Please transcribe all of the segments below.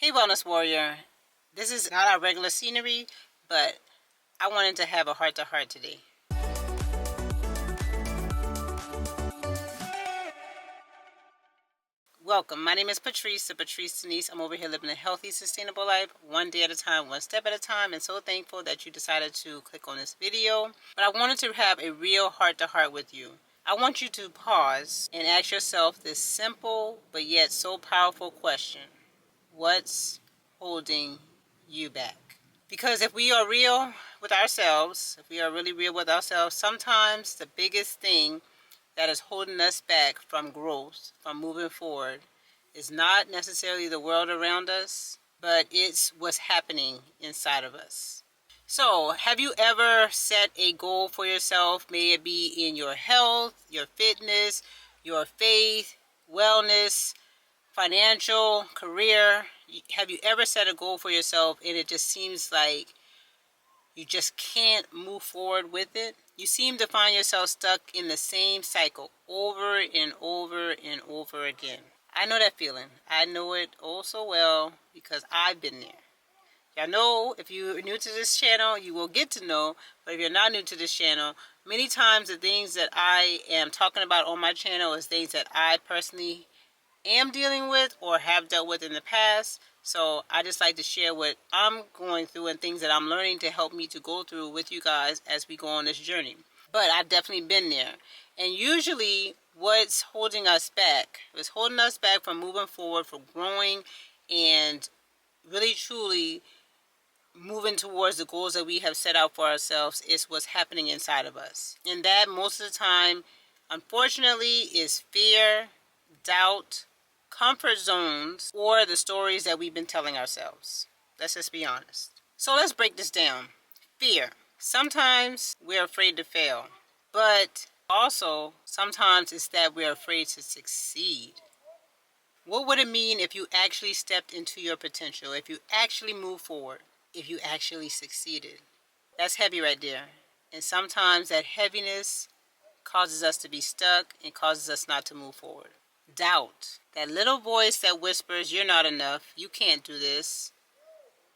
Hey Wellness Warrior, this is not our regular scenery, but I wanted to have a heart-to-heart today. Welcome, my name is Patrice, The.Patrice.Denise. I'm over here living a healthy, sustainable life, one day at a time, one step at a time, and so thankful that you decided to click on this video. But I wanted to have a real heart-to-heart with you. I want you to pause and ask yourself this simple but yet so powerful question. What's holding you back? Because if we are real with ourselves, if we are really real with ourselves, sometimes the biggest thing that is holding us back from growth, from moving forward, is not necessarily the world around us, but it's what's happening inside of us. So, have you ever set a goal for yourself? May it be in your health, your fitness, your faith, wellness, financial, career. Have you ever set a goal for yourself and it just seems like you just can't move forward with it? You seem to find yourself stuck in the same cycle over and over and over again. I know that feeling. I know it oh so well because I've been there. Y'all know, if you're new to this channel, you will get to know, but if you're not new to this channel, many times the things that I am talking about on my channel is things that I personally am dealing with or have dealt with in the past. So I just like to share what I'm going through and things that I'm learning to help me to go through with you guys as we go on this journey. But I've definitely been there. And usually what's holding us back, what's holding us back from moving forward, from growing and really truly moving towards the goals that we have set out for ourselves, is what's happening inside of us. And that most of the time, unfortunately, is fear, doubt, comfort zones, or the stories that we've been telling ourselves. Let's just be honest. So let's break this down. Fear. Sometimes we're afraid to fail, but also sometimes it's that we're afraid to succeed. What would it mean if you actually stepped into your potential, if you actually moved forward, if you actually succeeded? That's heavy right there. And sometimes that heaviness causes us to be stuck and causes us not to move forward. Doubt. That little voice that whispers, you're not enough, you can't do this,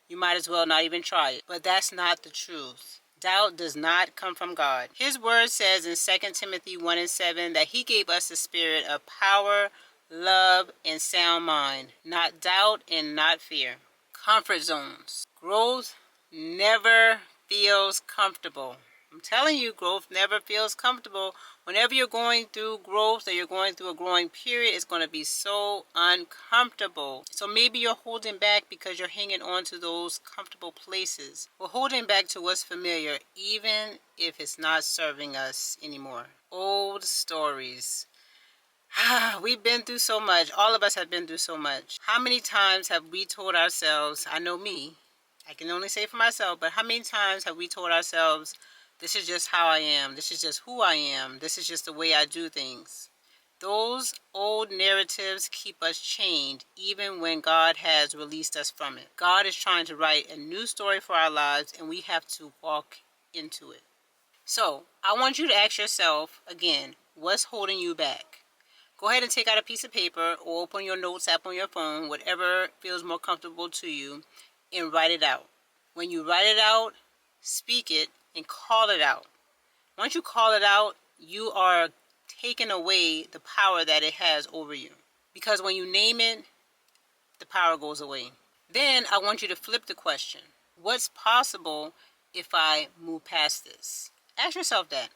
you might as well not even try it. But that's not the truth. Doubt does not come from God. His word says in 2 Timothy 1:7 that he gave us the spirit of power, love, and sound mind. Not doubt and not fear. Comfort zones. Growth never feels comfortable. I'm telling you, growth never feels comfortable. Whenever you're going through growth or you're going through a growing period, it's going to be so uncomfortable. So maybe you're holding back because you're hanging on to those comfortable places. We're holding back to what's familiar, even if it's not serving us anymore. Old stories. We've been through so much. All of us have been through so much. How many times have we told ourselves, I know me, I can only say for myself, but how many times have we told ourselves, this is just how I am, this is just who I am, this is just the way I do things? Those old narratives keep us chained even when God has released us from it. God is trying to write a new story for our lives and we have to walk into it. So I want you to ask yourself again, what's holding you back? Go ahead and take out a piece of paper or open your notes app on your phone, whatever feels more comfortable to you, and write it out. When you write it out, speak it and call it out. Once you call it out, you are taking away the power that it has over you. Because when you name it, the power goes away. Then I want you to flip the question. What's possible if I move past this? Ask yourself that.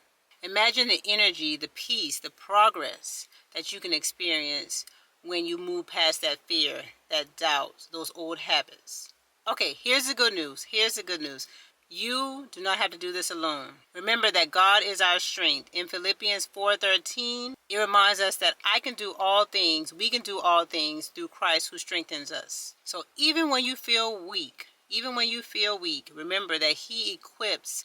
Imagine the energy, the peace, the progress that you can experience when you move past that fear, that doubt, those old habits. Okay, here's the good news. Here's the good news. You do not have to do this alone. Remember that God is our strength. In Philippians 4:13, it reminds us that I can do all things, we can do all things through Christ who strengthens us. So even when you feel weak, remember that He equips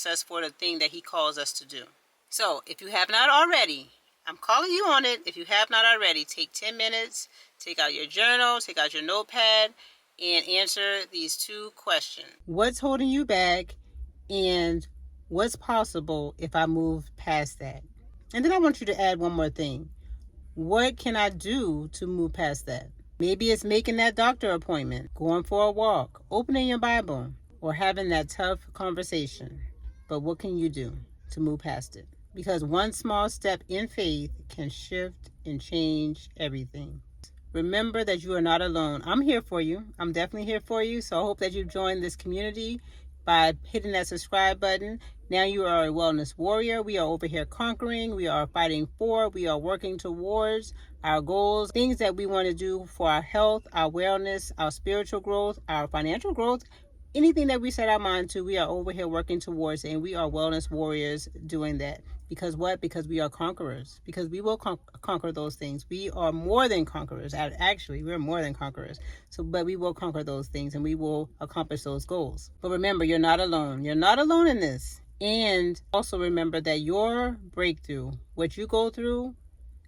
us for the thing that He calls us to do. So if you have not already, I'm calling you on it. If you have not already, take 10 minutes, take out your journal, take out your notepad, and answer these two questions. What's holding you back? And what's possible if I move past that? And then I want you to add one more thing. What can I do to move past that? Maybe it's making that doctor appointment, going for a walk, opening your Bible, or having that tough conversation. But what can you do to move past it? Because one small step in faith can shift and change everything. Remember that you are not alone. I'm here for you. I'm definitely here for you. So I hope that you've joined this community by hitting that subscribe button. Now you are a wellness warrior. We are over here conquering. We are fighting for. We are working towards our goals, things that we want to do for our health, our wellness, our spiritual growth, our financial growth. Anything that we set our mind to, we are over here working towards, and we are wellness warriors doing that. Because what? Because we are conquerors. Because we will conquer those things. We are more than conquerors. Actually, we're more than conquerors. But we will conquer those things, and we will accomplish those goals. But remember, you're not alone. You're not alone in this. And also remember that your breakthrough, what you go through,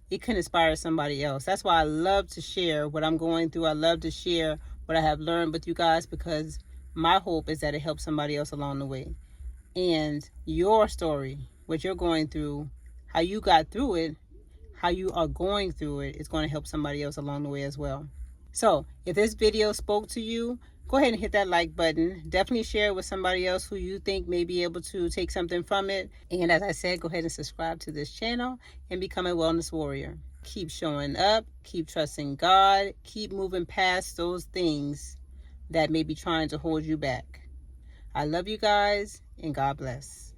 it can inspire somebody else. That's why I love to share what I'm going through. I love to share what I have learned with you guys, because my hope is that it helps somebody else along the way. And your story, what you're going through, how you got through it, how you are going through it, is going to help somebody else along the way as well. So if this video spoke to you, go ahead and hit that like button. Definitely share it with somebody else who you think may be able to take something from it. And as I said, go ahead and subscribe to this channel and become a wellness warrior. Keep showing up, keep trusting God, keep moving past those things that may be trying to hold you back. I love you guys, and God bless.